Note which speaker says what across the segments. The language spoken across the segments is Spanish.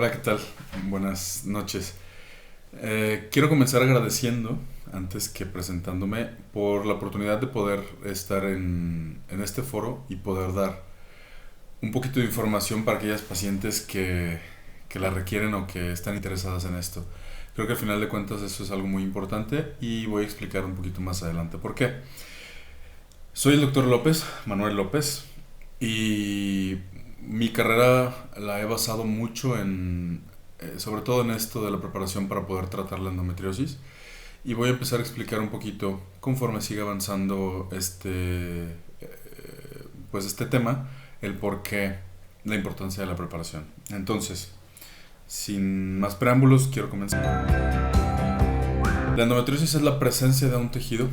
Speaker 1: Hola, ¿qué tal? Buenas noches. Quiero comenzar agradeciendo, antes que presentándome, por la oportunidad de poder estar en este foro y poder dar un poquito de información para aquellas pacientes que la requieren o que están interesadas en esto. Creo que al final de cuentas eso es algo muy importante y voy a explicar un poquito más adelante por qué. Soy el doctor López, Manuel López, y mi carrera la he basado mucho sobre todo en esto de la preparación para poder tratar la endometriosis. Y voy a empezar a explicar un poquito conforme siga avanzando pues este tema, el por qué, la importancia de la preparación. Entonces, sin más preámbulos, quiero comenzar. La endometriosis es la presencia de un tejido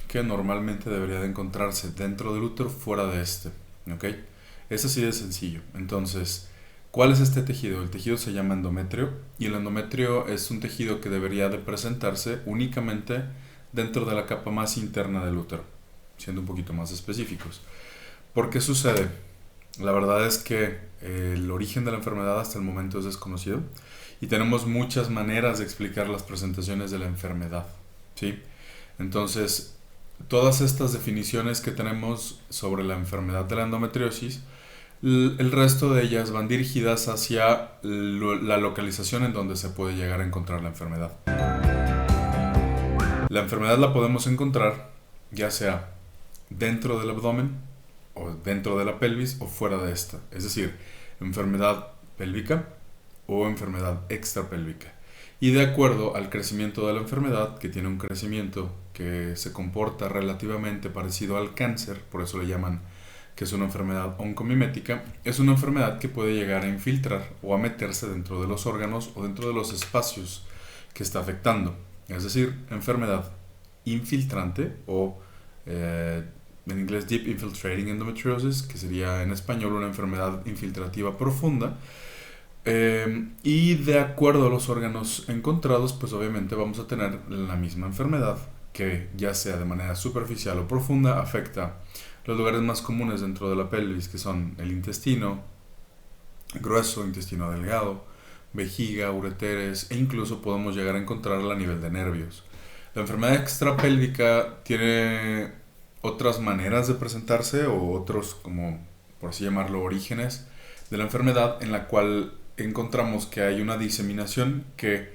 Speaker 1: que normalmente debería de encontrarse dentro del útero, fuera de este. ¿Ok? Es así de sencillo. Entonces, ¿cuál es este tejido? El tejido se llama endometrio y el endometrio es un tejido que debería de presentarse únicamente dentro de la capa más interna del útero, siendo un poquito más específicos. ¿Por qué sucede? La verdad es que el origen de la enfermedad hasta el momento es desconocido y tenemos muchas maneras de explicar las presentaciones de la enfermedad, ¿sí? Entonces, todas estas definiciones que tenemos sobre la enfermedad de la endometriosis, el resto de ellas van dirigidas hacia la localización en donde se puede llegar a encontrar la enfermedad. La enfermedad la podemos encontrar ya sea dentro del abdomen o dentro de la pelvis o fuera de esta, es decir, enfermedad pélvica o enfermedad extrapélvica. Y de acuerdo al crecimiento de la enfermedad, que tiene un crecimiento que se comporta relativamente parecido al cáncer, por eso le llaman que es una enfermedad oncomimética, es una enfermedad que puede llegar a infiltrar o a meterse dentro de los órganos o dentro de los espacios que está afectando. Es decir, enfermedad infiltrante o en inglés Deep Infiltrating Endometriosis, que sería en español una enfermedad infiltrativa profunda. Y de acuerdo a los órganos encontrados, pues obviamente vamos a tener la misma enfermedad que ya sea de manera superficial o profunda afecta los lugares más comunes dentro de la pelvis, que son el intestino grueso, intestino delgado, vejiga, ureteres e incluso podemos llegar a encontrarla a nivel de nervios. La enfermedad extrapélvica tiene otras maneras de presentarse o otros, como por así llamarlo, orígenes de la enfermedad en la cual encontramos que hay una diseminación que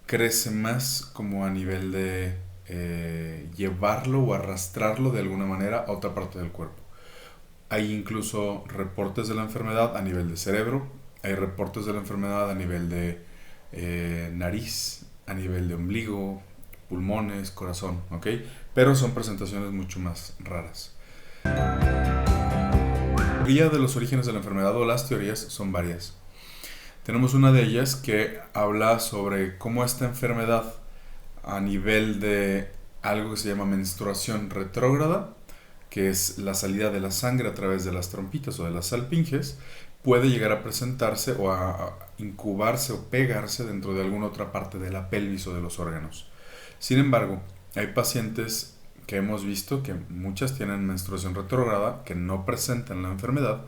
Speaker 1: crece más como a nivel de llevarlo o arrastrarlo de alguna manera a otra parte del cuerpo. Hay incluso reportes de la enfermedad a nivel de cerebro, hay reportes de la enfermedad a nivel de nariz, a nivel de ombligo, pulmones, corazón, ¿ok? Pero son presentaciones mucho más raras. La teoría de los orígenes de la enfermedad o las teorías son varias. Tenemos una de ellas que habla sobre cómo esta enfermedad a nivel de algo que se llama menstruación retrógrada, que es la salida de la sangre a través de las trompitas o de las salpinges, puede llegar a presentarse o a incubarse o pegarse dentro de alguna otra parte de la pelvis o de los órganos. Sin embargo, hay pacientes que hemos visto que muchas tienen menstruación retrógrada, que no presentan la enfermedad,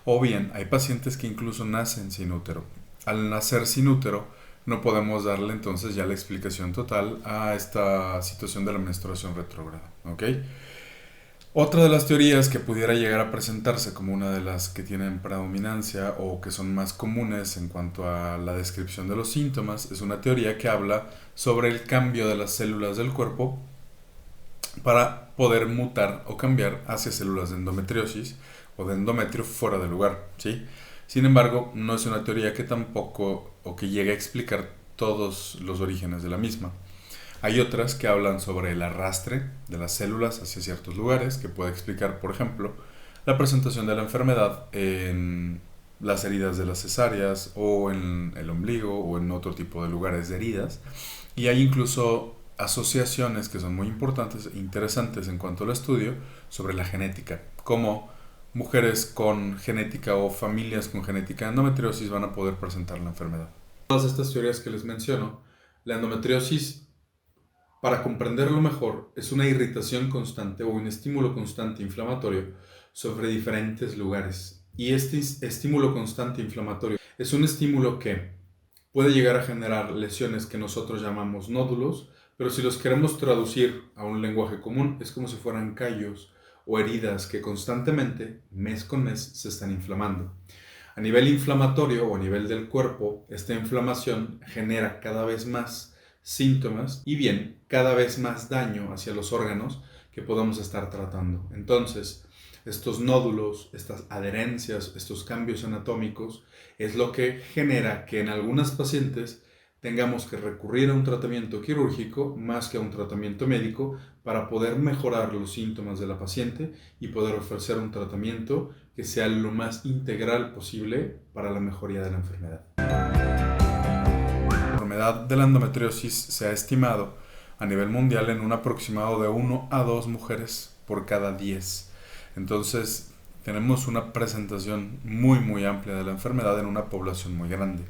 Speaker 1: o bien hay pacientes que incluso nacen sin útero. Al nacer sin útero, no podemos darle entonces ya la explicación total a esta situación de la menstruación retrógrada, ¿ok? Otra de las teorías que pudiera llegar a presentarse como una de las que tienen predominancia o que son más comunes en cuanto a la descripción de los síntomas es una teoría que habla sobre el cambio de las células del cuerpo para poder mutar o cambiar hacia células de endometriosis o de endometrio fuera de lugar, ¿sí? Sin embargo, no es una teoría que tampoco o que llegue a explicar todos los orígenes de la misma. Hay otras que hablan sobre el arrastre de las células hacia ciertos lugares, que puede explicar, por ejemplo, la presentación de la enfermedad en las heridas de las cesáreas o en el ombligo o en otro tipo de lugares de heridas. Y hay incluso asociaciones que son muy importantes e interesantes en cuanto al estudio sobre la genética, como mujeres con genética o familias con genética de endometriosis van a poder presentar la enfermedad. Todas estas teorías que les menciono, la endometriosis, para comprenderlo mejor, es una irritación constante o un estímulo constante inflamatorio sobre diferentes lugares. Y este estímulo constante inflamatorio es un estímulo que puede llegar a generar lesiones que nosotros llamamos nódulos, pero si los queremos traducir a un lenguaje común, es como si fueran callos o heridas que constantemente, mes con mes, se están inflamando. A nivel inflamatorio o a nivel del cuerpo, esta inflamación genera cada vez más síntomas y bien, cada vez más daño hacia los órganos que podamos estar tratando. Entonces, estos nódulos, estas adherencias, estos cambios anatómicos, es lo que genera que en algunas pacientes tengamos que recurrir a un tratamiento quirúrgico más que a un tratamiento médico para poder mejorar los síntomas de la paciente y poder ofrecer un tratamiento que sea lo más integral posible para la mejoría de la enfermedad. La enfermedad de la endometriosis se ha estimado a nivel mundial en un aproximado de 1 a 2 mujeres por cada 10. Entonces, tenemos una presentación muy amplia de la enfermedad en una población muy grande.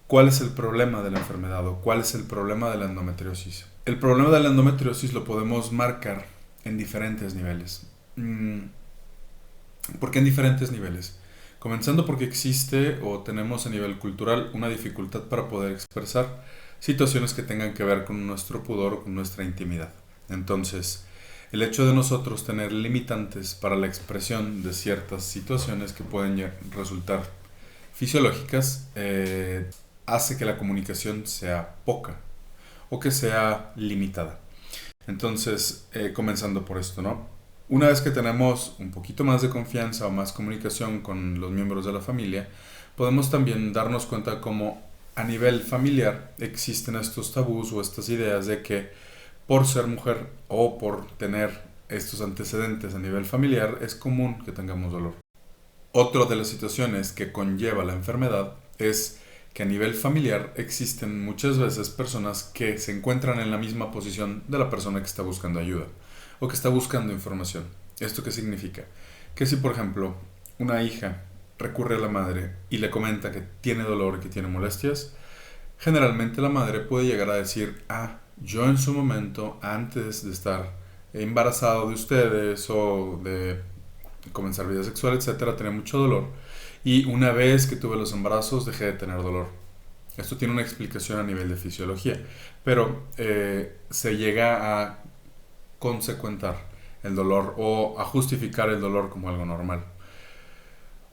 Speaker 1: ¿Cuál es el problema de la enfermedad o cuál es el problema de la endometriosis? El problema de la endometriosis lo podemos marcar en diferentes niveles. ¿Por qué en diferentes niveles? Comenzando porque existe o tenemos a nivel cultural una dificultad para poder expresar situaciones que tengan que ver con nuestro pudor o con nuestra intimidad. Entonces, el hecho de nosotros tener limitantes para la expresión de ciertas situaciones que pueden resultar fisiológicas hace que la comunicación sea poca o que sea limitada. Entonces, comenzando por esto, ¿no? Una vez que tenemos un poquito más de confianza o más comunicación con los miembros de la familia, podemos también darnos cuenta cómo a nivel familiar existen estos tabús o estas ideas de que por ser mujer o por tener estos antecedentes a nivel familiar es común que tengamos dolor. Otra de las situaciones que conlleva la enfermedad es que a nivel familiar existen muchas veces personas que se encuentran en la misma posición de la persona que está buscando ayuda o que está buscando información. ¿Esto qué significa? Que si, por ejemplo, una hija recurre a la madre y le comenta que tiene dolor y que tiene molestias, generalmente la madre puede llegar a decir, yo en su momento, antes de estar embarazado de ustedes o de comenzar vida sexual, etcétera, tenía mucho dolor y una vez que tuve los embarazos dejé de tener dolor. Esto tiene una explicación a nivel de fisiología, pero se llega a consecuentar el dolor o a justificar el dolor como algo normal.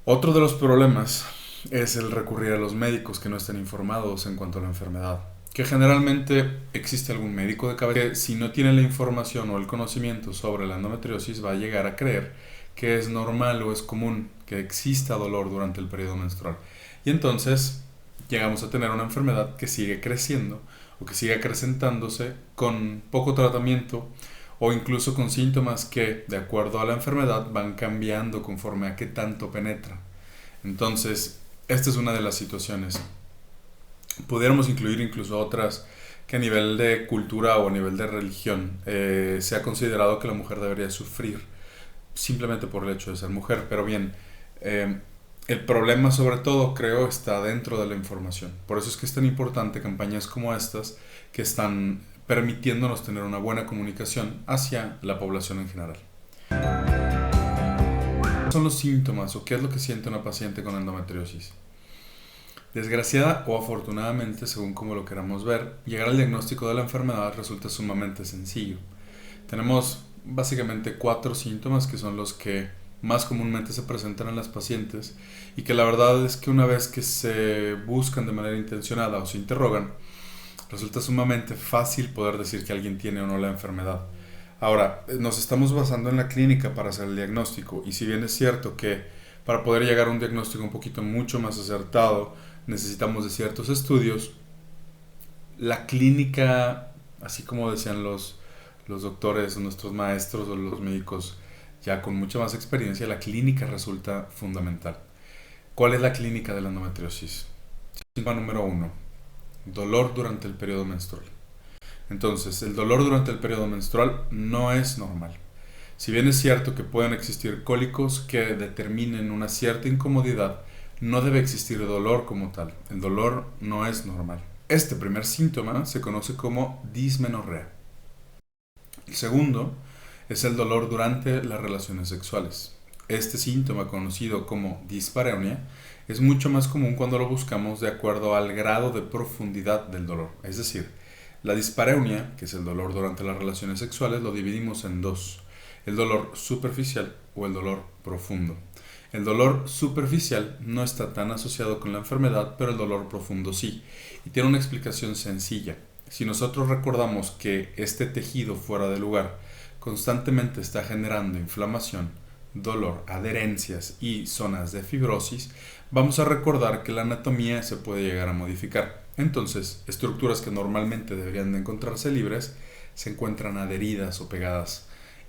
Speaker 1: Otro de los problemas es el recurrir a los médicos que no estén informados en cuanto a la enfermedad. Que generalmente existe algún médico de cabeza que si no tiene la información o el conocimiento sobre la endometriosis va a llegar a creer que es normal o es común que exista dolor durante el periodo menstrual. Y entonces llegamos a tener una enfermedad que sigue creciendo o que sigue acrecentándose con poco tratamiento o incluso con síntomas que, de acuerdo a la enfermedad, van cambiando conforme a qué tanto penetra. Entonces, esta es una de las situaciones. Pudiéramos incluir incluso otras que a nivel de cultura o a nivel de religión se ha considerado que la mujer debería sufrir simplemente por el hecho de ser mujer. Pero bien, el problema sobre todo creo está dentro de la información. Por eso es que es tan importante campañas como estas que están permitiéndonos tener una buena comunicación hacia la población en general. ¿Qué son los síntomas o qué es lo que siente una paciente con endometriosis? Desgraciada o afortunadamente, según como lo queramos ver, llegar al diagnóstico de la enfermedad resulta sumamente sencillo. Tenemos básicamente 4 síntomas que son los que más comúnmente se presentan en las pacientes y que la verdad es que una vez que se buscan de manera intencionada o se interrogan, resulta sumamente fácil poder decir que alguien tiene o no la enfermedad. Ahora, nos estamos basando en la clínica para hacer el diagnóstico y si bien es cierto que para poder llegar a un diagnóstico un poquito mucho más acertado necesitamos de ciertos estudios, la clínica, así como decían los doctores, nuestros maestros o los médicos ya con mucha más experiencia, la clínica resulta fundamental. ¿Cuál es la clínica de la endometriosis? Síntoma número 1, dolor durante el periodo menstrual. Entonces, el dolor durante el periodo menstrual no es normal. Si bien es cierto que pueden existir cólicos que determinen una cierta incomodidad, no debe existir dolor como tal. El dolor no es normal. Este primer síntoma se conoce como dismenorrea. El segundo es el dolor durante las relaciones sexuales. Este síntoma, conocido como dispareunia, es mucho más común cuando lo buscamos de acuerdo al grado de profundidad del dolor. Es decir, la dispareunia, que es el dolor durante las relaciones sexuales, lo dividimos en dos: el dolor superficial o el dolor profundo. El dolor superficial no está tan asociado con la enfermedad, pero el dolor profundo sí, y tiene una explicación sencilla. Si nosotros recordamos que este tejido fuera de lugar constantemente está generando inflamación, dolor, adherencias y zonas de fibrosis, vamos a recordar que la anatomía se puede llegar a modificar. Entonces, estructuras que normalmente deberían de encontrarse libres se encuentran adheridas o pegadas.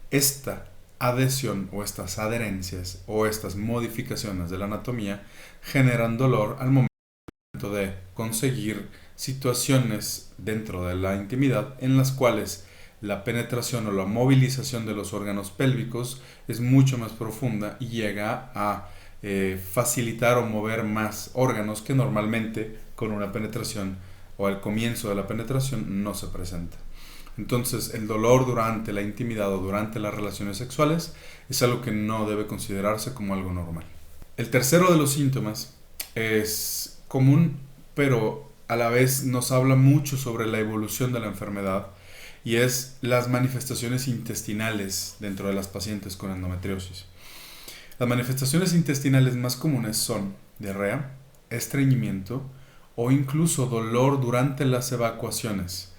Speaker 1: Esta adhesión o estas adherencias o estas modificaciones de la anatomía generan dolor al momento de conseguir situaciones dentro de la intimidad en las cuales la penetración o la movilización de los órganos pélvicos es mucho más profunda y llega a facilitar o mover más órganos que normalmente con una penetración o al comienzo de la penetración no se presenta. Entonces, el dolor durante la intimidad o durante las relaciones sexuales es algo que no debe considerarse como algo normal. El tercero de los síntomas es común, pero a la vez nos habla mucho sobre la evolución de la enfermedad, y es las manifestaciones intestinales dentro de las pacientes con endometriosis. Las manifestaciones intestinales más comunes son diarrea, estreñimiento o incluso dolor durante las evacuaciones.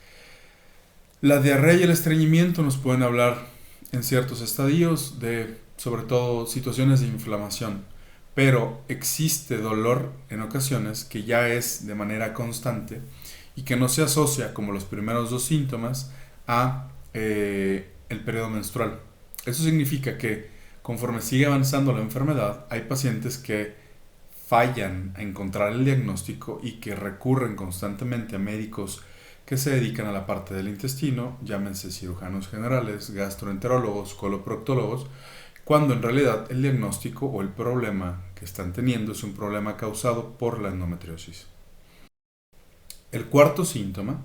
Speaker 1: La diarrea y el estreñimiento nos pueden hablar en ciertos estadios de, sobre todo, situaciones de inflamación, pero existe dolor en ocasiones que ya es de manera constante y que no se asocia, como los primeros dos síntomas, a el periodo menstrual. Eso significa que conforme sigue avanzando la enfermedad, hay pacientes que fallan a encontrar el diagnóstico y que recurren constantemente a médicos que se dedican a la parte del intestino, llámense cirujanos generales, gastroenterólogos, coloproctólogos, cuando en realidad el diagnóstico o el problema que están teniendo es un problema causado por la endometriosis. El cuarto síntoma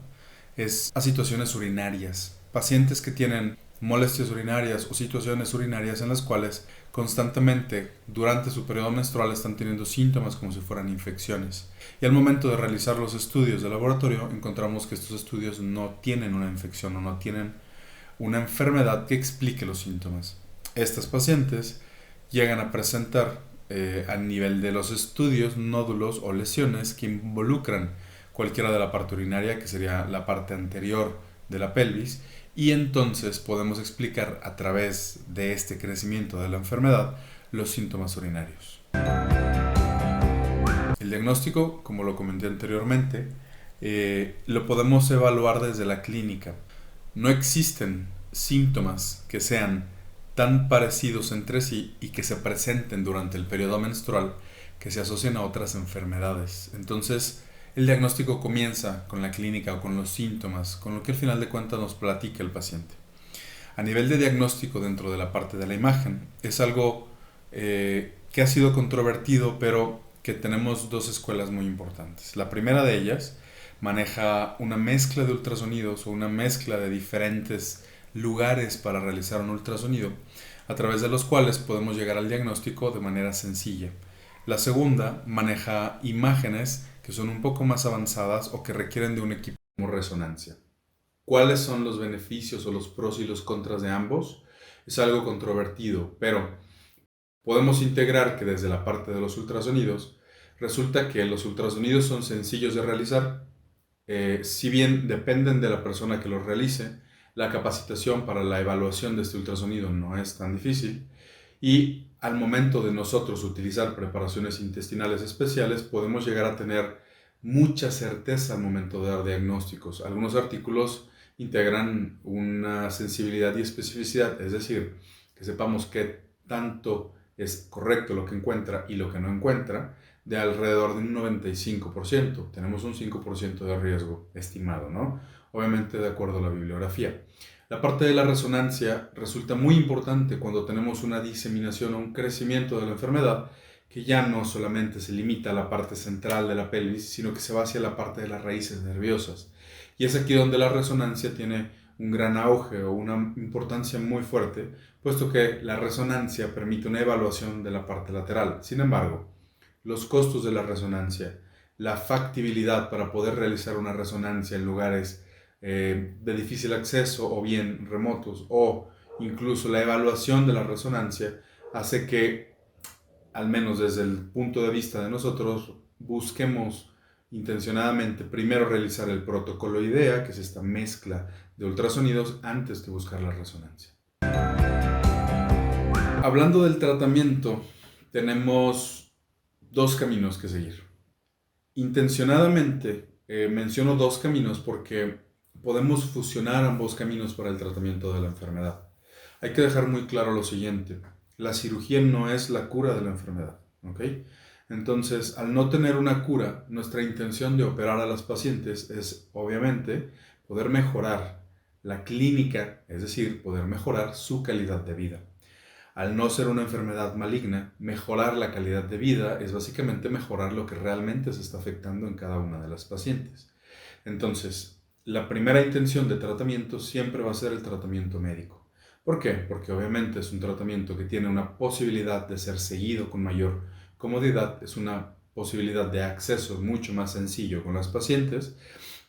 Speaker 1: es a situaciones urinarias. Pacientes que tienen molestias urinarias o situaciones urinarias en las cuales constantemente durante su periodo menstrual están teniendo síntomas como si fueran infecciones. Y al momento de realizar los estudios de laboratorio encontramos que estos estudios no tienen una infección o no tienen una enfermedad que explique los síntomas. Estas pacientes llegan a presentar a nivel de los estudios nódulos o lesiones que involucran cualquiera de la parte urinaria, que sería la parte anterior de la pelvis, y entonces podemos explicar a través de este crecimiento de la enfermedad los síntomas urinarios. El diagnóstico, como lo comenté anteriormente, lo podemos evaluar desde la clínica. No existen síntomas que sean tan parecidos entre sí y que se presenten durante el periodo menstrual que se asocien a otras enfermedades. Entonces, el diagnóstico comienza con la clínica o con los síntomas, con lo que al final de cuentas nos platica el paciente. A nivel de diagnóstico dentro de la parte de la imagen, es algo que ha sido controvertido, pero que tenemos dos escuelas muy importantes. La primera de ellas maneja una mezcla de ultrasonidos o una mezcla de diferentes lugares para realizar un ultrasonido, a través de los cuales podemos llegar al diagnóstico de manera sencilla. La segunda maneja imágenes que son un poco más avanzadas o que requieren de un equipo como resonancia. ¿Cuáles son los beneficios o los pros y los contras de ambos? Es algo controvertido, pero podemos integrar que desde la parte de los ultrasonidos, resulta que los ultrasonidos son sencillos de realizar, si bien dependen de la persona que los realice, la capacitación para la evaluación de este ultrasonido no es tan difícil, y al momento de nosotros utilizar preparaciones intestinales especiales podemos llegar a tener mucha certeza al momento de dar diagnósticos. Algunos artículos integran una sensibilidad y especificidad, es decir, que sepamos qué tanto es correcto lo que encuentra y lo que no encuentra, de alrededor de un 95%. Tenemos un 5% de riesgo estimado, ¿no? Obviamente de acuerdo a la bibliografía. La parte de la resonancia resulta muy importante cuando tenemos una diseminación o un crecimiento de la enfermedad que ya no solamente se limita a la parte central de la pelvis, sino que se va hacia la parte de las raíces nerviosas. Y es aquí donde la resonancia tiene un gran auge o una importancia muy fuerte, puesto que la resonancia permite una evaluación de la parte lateral. Sin embargo, los costos de la resonancia, la factibilidad para poder realizar una resonancia en lugares de difícil acceso o bien remotos, o incluso la evaluación de la resonancia, hace que, al menos desde el punto de vista de nosotros, busquemos intencionadamente primero realizar el protocolo IDEA, que es esta mezcla de ultrasonidos, antes de buscar la resonancia. Hablando del tratamiento, tenemos dos caminos que seguir. Intencionadamente menciono dos caminos porque podemos fusionar ambos caminos para el tratamiento de la enfermedad. Hay que dejar muy claro lo siguiente: la cirugía no es la cura de la enfermedad, ¿ok? Entonces, al no tener una cura, nuestra intención de operar a las pacientes es, obviamente, poder mejorar la clínica, es decir, poder mejorar su calidad de vida. Al no ser una enfermedad maligna, mejorar la calidad de vida es básicamente mejorar lo que realmente se está afectando en cada una de las pacientes. Entonces, la primera intención de tratamiento siempre va a ser el tratamiento médico. ¿Por qué? Porque obviamente es un tratamiento que tiene una posibilidad de ser seguido con mayor comodidad, es una posibilidad de acceso mucho más sencillo con las pacientes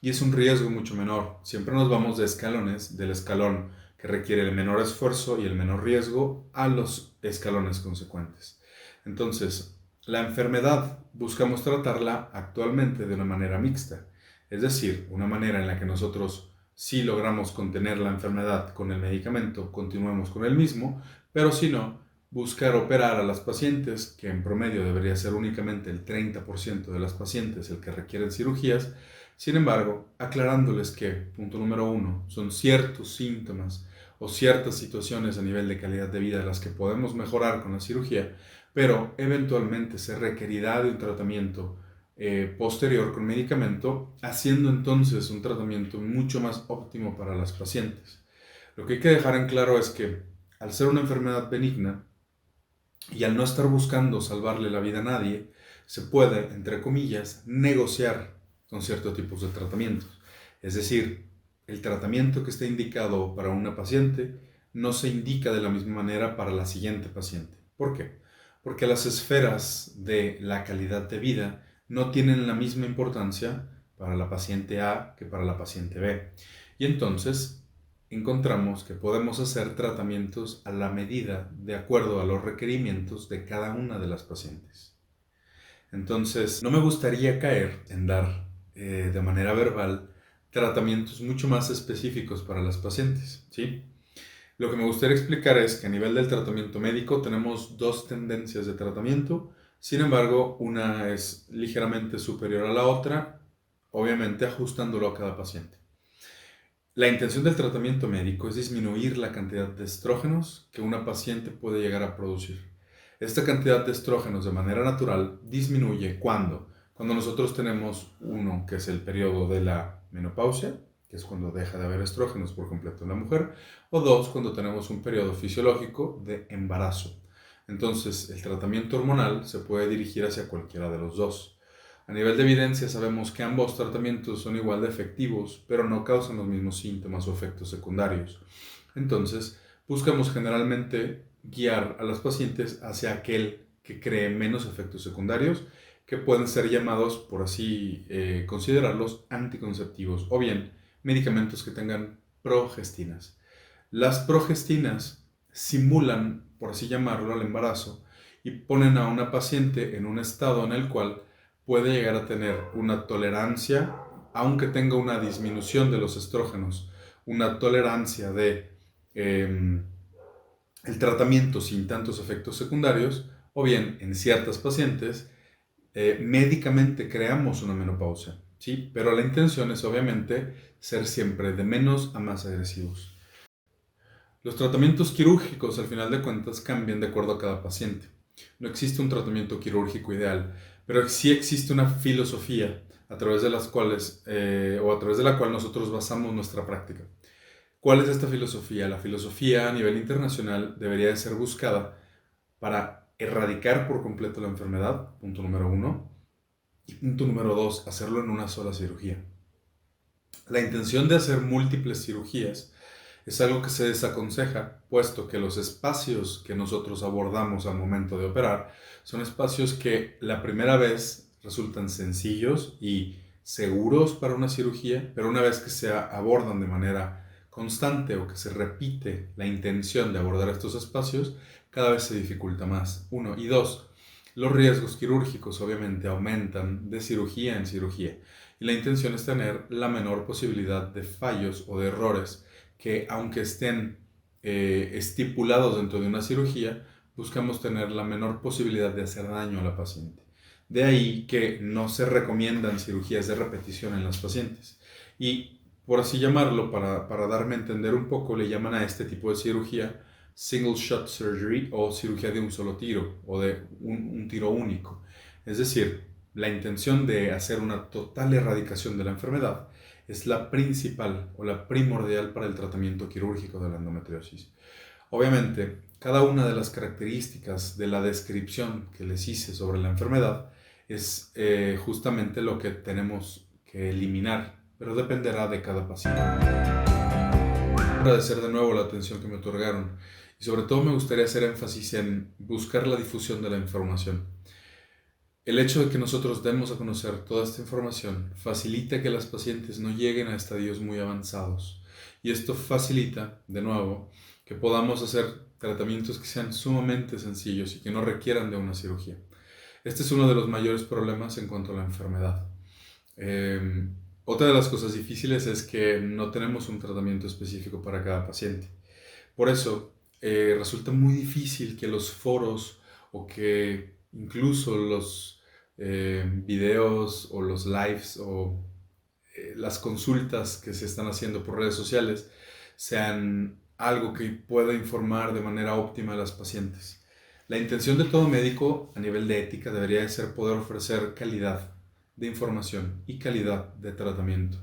Speaker 1: y es un riesgo mucho menor. Siempre nos vamos de escalones, del escalón que requiere el menor esfuerzo y el menor riesgo a los escalones consecuentes. Entonces, la enfermedad buscamos tratarla actualmente de una manera mixta, es decir, una manera en la que nosotros si logramos contener la enfermedad con el medicamento, continuemos con el mismo, pero si no, buscar operar a las pacientes, que en promedio debería ser únicamente el 30% de las pacientes el que requieren cirugías. Sin embargo, aclarándoles que, punto número uno, son ciertos síntomas o ciertas situaciones a nivel de calidad de vida las que podemos mejorar con la cirugía, pero eventualmente se requerirá de un tratamiento posterior con medicamento, haciendo entonces un tratamiento mucho más óptimo para las pacientes. Lo que hay que dejar en claro es que, al ser una enfermedad benigna y al no estar buscando salvarle la vida a nadie, se puede, entre comillas, negociar con ciertos tipos de tratamientos. Es decir, el tratamiento que está indicado para una paciente no se indica de la misma manera para la siguiente paciente. ¿Por qué? Porque las esferas de la calidad de vida no tienen la misma importancia para la paciente A que para la paciente B. Y entonces encontramos que podemos hacer tratamientos a la medida de acuerdo a los requerimientos de cada una de las pacientes. Entonces, no me gustaría caer en dar de manera verbal tratamientos mucho más específicos para las pacientes, ¿sí? Lo que me gustaría explicar es que a nivel del tratamiento médico tenemos dos tendencias de tratamiento, sin embargo, una es ligeramente superior a la otra, obviamente ajustándolo a cada paciente. La intención del tratamiento médico es disminuir la cantidad de estrógenos que una paciente puede llegar a producir. Esta cantidad de estrógenos de manera natural disminuye cuando nosotros tenemos uno, que es el periodo de la menopausia, que es cuando deja de haber estrógenos por completo en la mujer, o dos, cuando tenemos un periodo fisiológico de embarazo. Entonces, el tratamiento hormonal se puede dirigir hacia cualquiera de los dos. A nivel de evidencia sabemos que ambos tratamientos son igual de efectivos, pero no causan los mismos síntomas o efectos secundarios. Entonces, buscamos generalmente guiar a las pacientes hacia aquel que cree menos efectos secundarios, que pueden ser llamados, por así considerarlos, anticonceptivos, o bien medicamentos que tengan progestinas. Las progestinas simulan, por así llamarlo, el embarazo y ponen a una paciente en un estado en el cual puede llegar a tener una tolerancia, aunque tenga una disminución de los estrógenos, una tolerancia de el tratamiento sin tantos efectos secundarios, o bien en ciertas pacientes médicamente creamos una menopausia, ¿sí? Pero la intención es obviamente ser siempre de menos a más agresivos. Los tratamientos quirúrgicos al final de cuentas cambian de acuerdo a cada paciente. No existe un tratamiento quirúrgico ideal, pero sí existe una filosofía a través de las cuales o a través de la cual nosotros basamos nuestra práctica. ¿Cuál es esta filosofía? La filosofía a nivel internacional debería de ser buscada para erradicar por completo la enfermedad, punto número uno, y punto número dos, hacerlo en una sola cirugía. La intención de hacer múltiples cirugías Es algo que se desaconseja, puesto que los espacios que nosotros abordamos al momento de operar son espacios que la primera vez resultan sencillos y seguros para una cirugía, pero una vez que se abordan de manera constante o que se repite la intención de abordar estos espacios, cada vez se dificulta más. Uno. Y dos, los riesgos quirúrgicos obviamente aumentan de cirugía en cirugía. Y la intención es tener la menor posibilidad de fallos o de errores que, aunque estén estipulados dentro de una cirugía, buscamos tener la menor posibilidad de hacer daño a la paciente. De ahí que no se recomiendan cirugías de repetición en las pacientes. Y por así llamarlo, para darme a entender un poco, le llaman a este tipo de cirugía single shot surgery o cirugía de un solo tiro o de un tiro único. Es decir, la intención de hacer una total erradicación de la enfermedad es la principal o la primordial para el tratamiento quirúrgico de la endometriosis. Obviamente, cada una de las características de la descripción que les hice sobre la enfermedad es justamente lo que tenemos que eliminar, pero dependerá de cada paciente. Agradecer de nuevo la atención que me otorgaron y sobre todo me gustaría hacer énfasis en buscar la difusión de la información. El hecho de que nosotros demos a conocer toda esta información facilita que las pacientes no lleguen a estadios muy avanzados y esto facilita, de nuevo, que podamos hacer tratamientos que sean sumamente sencillos y que no requieran de una cirugía. Este es uno de los mayores problemas en cuanto a la enfermedad. Otra de las cosas difíciles es que no tenemos un tratamiento específico para cada paciente. Por eso resulta muy difícil que los foros o que incluso los videos o los lives o las consultas que se están haciendo por redes sociales sean algo que pueda informar de manera óptima a las pacientes. La intención de todo médico a nivel de ética debería de ser poder ofrecer calidad de información y calidad de tratamiento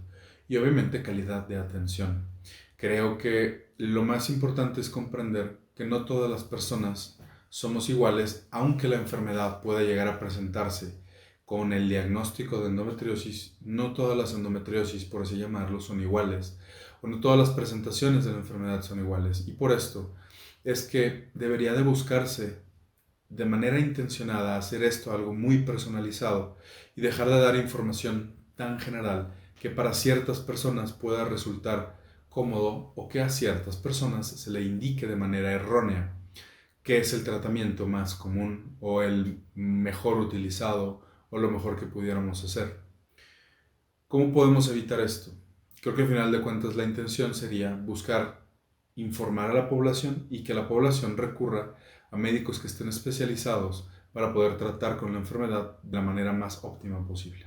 Speaker 1: y obviamente calidad de atención. Creo que lo más importante es comprender que no todas las personas somos iguales, aunque la enfermedad pueda llegar a presentarse con el diagnóstico de endometriosis. No todas las endometriosis, por así llamarlo, son iguales, o no todas las presentaciones de la enfermedad son iguales, y por esto es que debería de buscarse de manera intencionada hacer esto algo muy personalizado y dejar de dar información tan general que para ciertas personas pueda resultar cómodo o que a ciertas personas se le indique de manera errónea qué es el tratamiento más común o el mejor utilizado o lo mejor que pudiéramos hacer. ¿Cómo podemos evitar esto? Creo que al final de cuentas la intención sería buscar informar a la población y que la población recurra a médicos que estén especializados para poder tratar con la enfermedad de la manera más óptima posible.